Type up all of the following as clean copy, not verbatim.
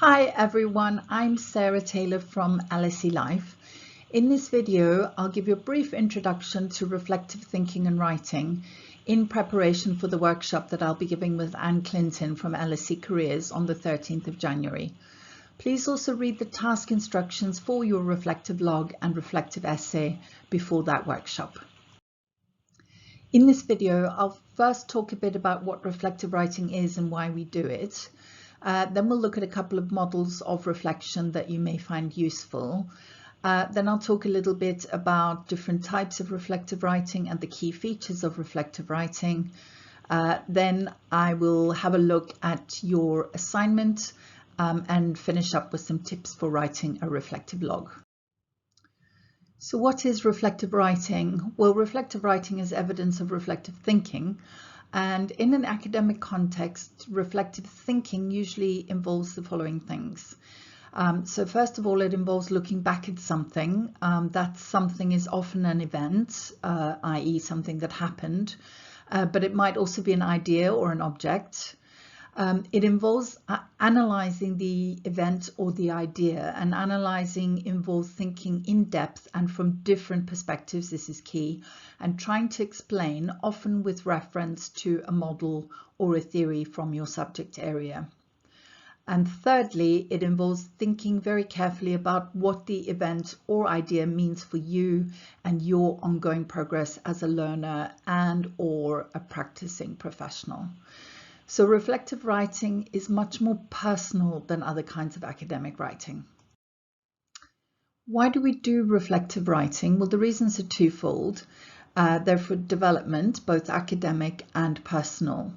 Hi everyone, I'm Sarah Taylor from LSE Life. In this video, I'll give you a brief introduction to reflective thinking and writing in preparation for the workshop that I'll be giving with Anne Clinton from LSE Careers on the 13th of January. Please also read the task instructions for your reflective log and reflective essay before that workshop. In this video, I'll first talk a bit about what reflective writing is and why we do it. Then we'll look at a couple of models of reflection that you may find useful. Then I'll talk a little bit about different types of reflective writing and the key features of reflective writing. Then I will have a look at your assignment and finish up with some tips for writing a reflective log. So what is reflective writing? Well, reflective writing is evidence of reflective thinking. And in an academic context, reflective thinking usually involves the following things. So first of all, it involves looking back at something. That something is often an event, i.e. something that happened, but it might also be an idea or an object. It involves analyzing the event or the idea, and analyzing involves thinking in depth and from different perspectives. This is key, and trying to explain, often with reference to a model or a theory from your subject area. And thirdly, it involves thinking very carefully about what the event or idea means for you and your ongoing progress as a learner and or a practicing professional. So reflective writing is much more personal than other kinds of academic writing. Why do we do reflective writing? Well, the reasons are twofold. They're for development, both academic and personal.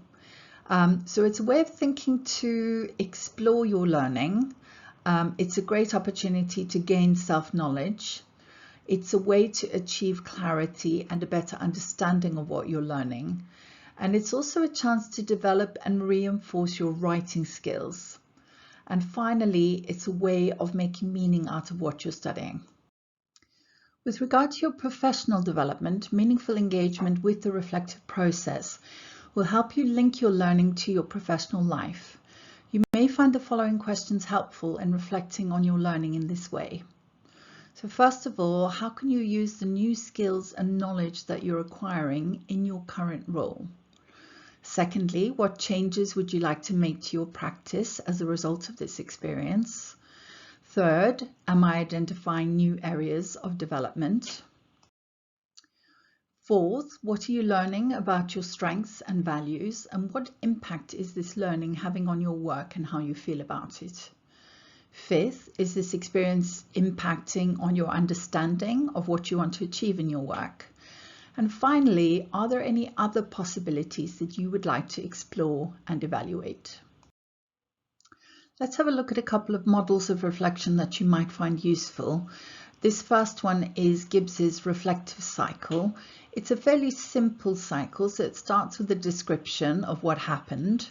So it's a way of thinking to explore your learning. It's a great opportunity to gain self-knowledge. It's a way to achieve clarity and a better understanding of what you're learning. And it's also a chance to develop and reinforce your writing skills. And finally, it's a way of making meaning out of what you're studying. With regard to your professional development, meaningful engagement with the reflective process will help you link your learning to your professional life. You may find the following questions helpful in reflecting on your learning in this way. So first of all, how can you use the new skills and knowledge that you're acquiring in your current role? Secondly, what changes would you like to make to your practice as a result of this experience? Third, am I identifying new areas of development? Fourth, what are you learning about your strengths and values, and what impact is this learning having on your work and how you feel about it? Fifth, is this experience impacting on your understanding of what you want to achieve in your work? And finally, are there any other possibilities that you would like to explore and evaluate? Let's have a look at a couple of models of reflection that you might find useful. This first one is Gibbs's reflective cycle. It's a fairly simple cycle, so it starts with a description of what happened,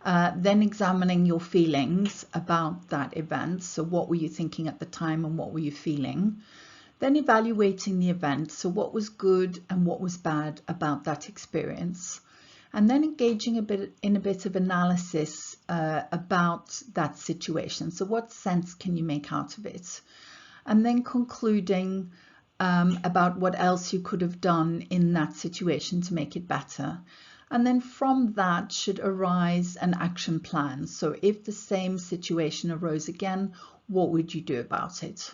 then examining your feelings about that event. So what were you thinking at the time and what were you feeling? Then evaluating the event, so what was good and what was bad about that experience, and then engaging in a bit of analysis about that situation. So what sense can you make out of it? And then concluding about what else you could have done in that situation to make it better. And then from that should arise an action plan. So if the same situation arose again, what would you do about it?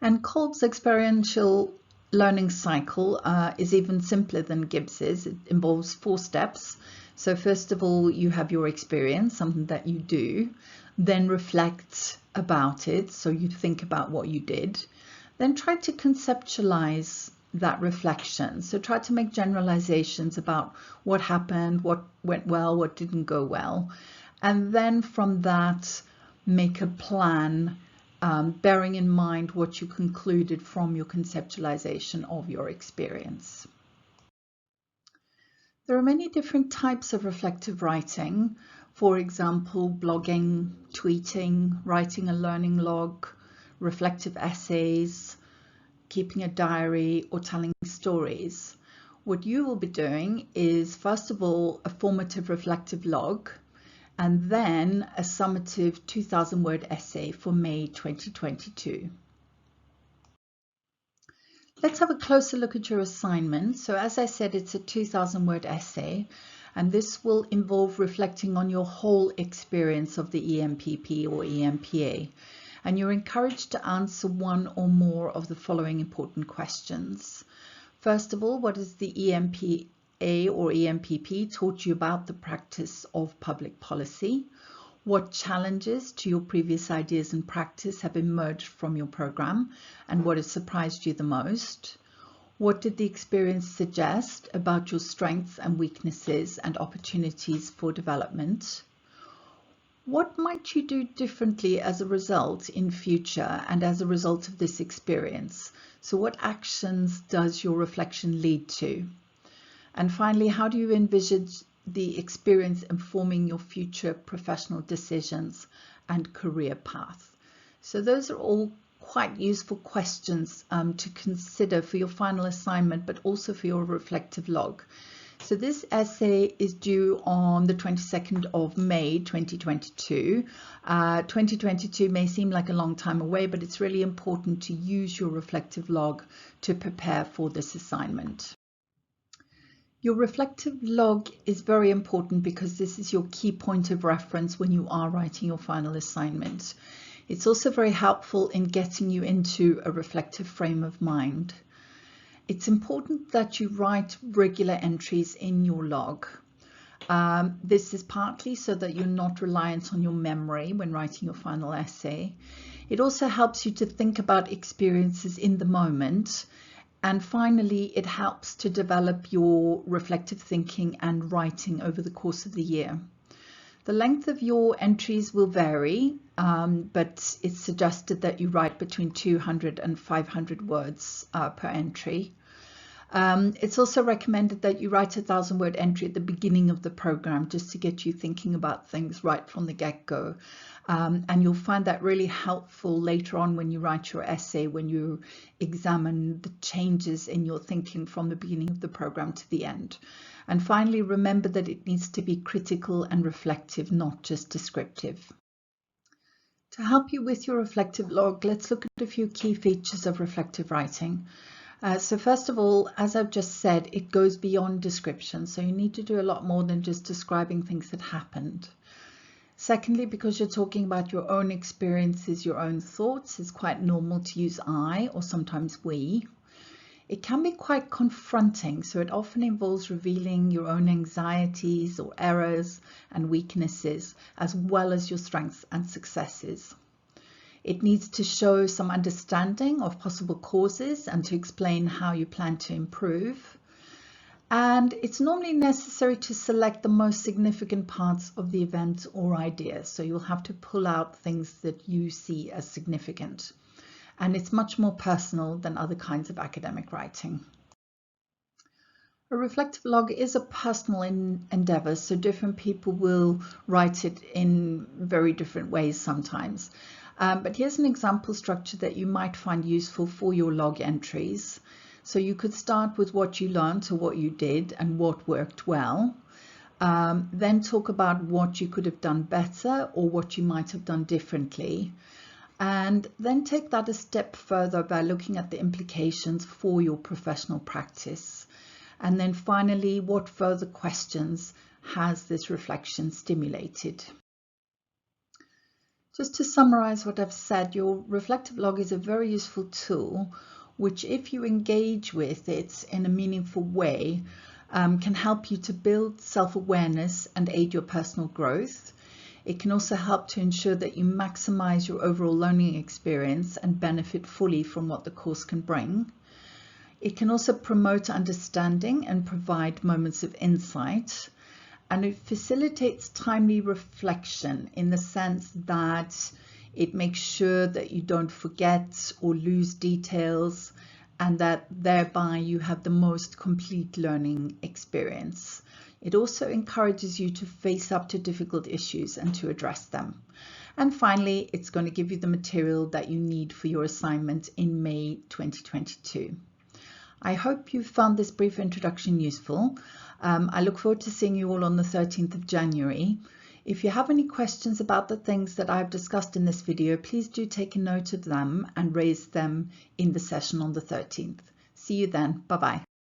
And Kolb's experiential learning cycle is even simpler than Gibbs's. It involves 4 steps. So first of all, you have your experience, something that you do, then reflect about it. So you think about what you did, then try to conceptualize that reflection. So try to make generalizations about what happened, what went well, what didn't go well. And then from that, make a plan, bearing in mind what you concluded from your conceptualization of your experience. There are many different types of reflective writing. For example, blogging, tweeting, writing a learning log, reflective essays, keeping a diary, or telling stories. What you will be doing is, first of all, a formative reflective log, and then a summative 2,000-word essay for May 2022. Let's have a closer look at your assignment. So as I said, it's a 2,000-word essay, and this will involve reflecting on your whole experience of the EMPP or EMPA. And you're encouraged to answer one or more of the following important questions. First of all, what is the EMPA or EMPP taught you about the practice of public policy? What challenges to your previous ideas and practice have emerged from your program, and what has surprised you the most? What did the experience suggest about your strengths and weaknesses and opportunities for development? What might you do differently as a result in future and as a result of this experience? So what actions does your reflection lead to? And finally, how do you envisage the experience informing your future professional decisions and career path? So those are all quite useful questions to consider for your final assignment, but also for your reflective log. So this essay is due on the 22nd of May 2022. 2022 may seem like a long time away, but it's really important to use your reflective log to prepare for this assignment. Your reflective log is very important because this is your key point of reference when you are writing your final assignment. It's also very helpful in getting you into a reflective frame of mind. It's important that you write regular entries in your log. This is partly so that you're not reliant on your memory when writing your final essay. It also helps you to think about experiences in the moment. And finally, it helps to develop your reflective thinking and writing over the course of the year. The length of your entries will vary, but it's suggested that you write between 200 and 500 words per entry. It's also recommended that you write a 1,000-word entry at the beginning of the program just to get you thinking about things right from the get-go. And you'll find that really helpful later on when you write your essay, when you examine the changes in your thinking from the beginning of the program to the end. And finally, remember that it needs to be critical and reflective, not just descriptive. To help you with your reflective log, let's look at a few key features of reflective writing. So first of all, as I've just said, it goes beyond description. So you need to do a lot more than just describing things that happened. Secondly, because you're talking about your own experiences, your own thoughts, it's quite normal to use I or sometimes we. It can be quite confronting, so it often involves revealing your own anxieties or errors and weaknesses, as well as your strengths and successes. It needs to show some understanding of possible causes and to explain how you plan to improve. And it's normally necessary to select the most significant parts of the event or idea. So you'll have to pull out things that you see as significant. And it's much more personal than other kinds of academic writing. A reflective log is a personal endeavor, so different people will write it in very different ways sometimes. But here's an example structure that you might find useful for your log entries. So you could start with what you learned or what you did and what worked well. Then talk about what you could have done better or what you might have done differently. And then take that a step further by looking at the implications for your professional practice. And then finally, what further questions has this reflection stimulated? Just to summarize what I've said, your reflective log is a very useful tool, which if you engage with it in a meaningful way, can help you to build self-awareness and aid your personal growth. It can also help to ensure that you maximize your overall learning experience and benefit fully from what the course can bring. It can also promote understanding and provide moments of insight. And it facilitates timely reflection in the sense that it makes sure that you don't forget or lose details, and that thereby you have the most complete learning experience. It also encourages you to face up to difficult issues and to address them. And finally, it's going to give you the material that you need for your assignment in May 2022. I hope you found this brief introduction useful. I look forward to seeing you all on the 13th of January. If you have any questions about the things that I've discussed in this video, please do take a note of them and raise them in the session on the 13th. See you then. Bye-bye.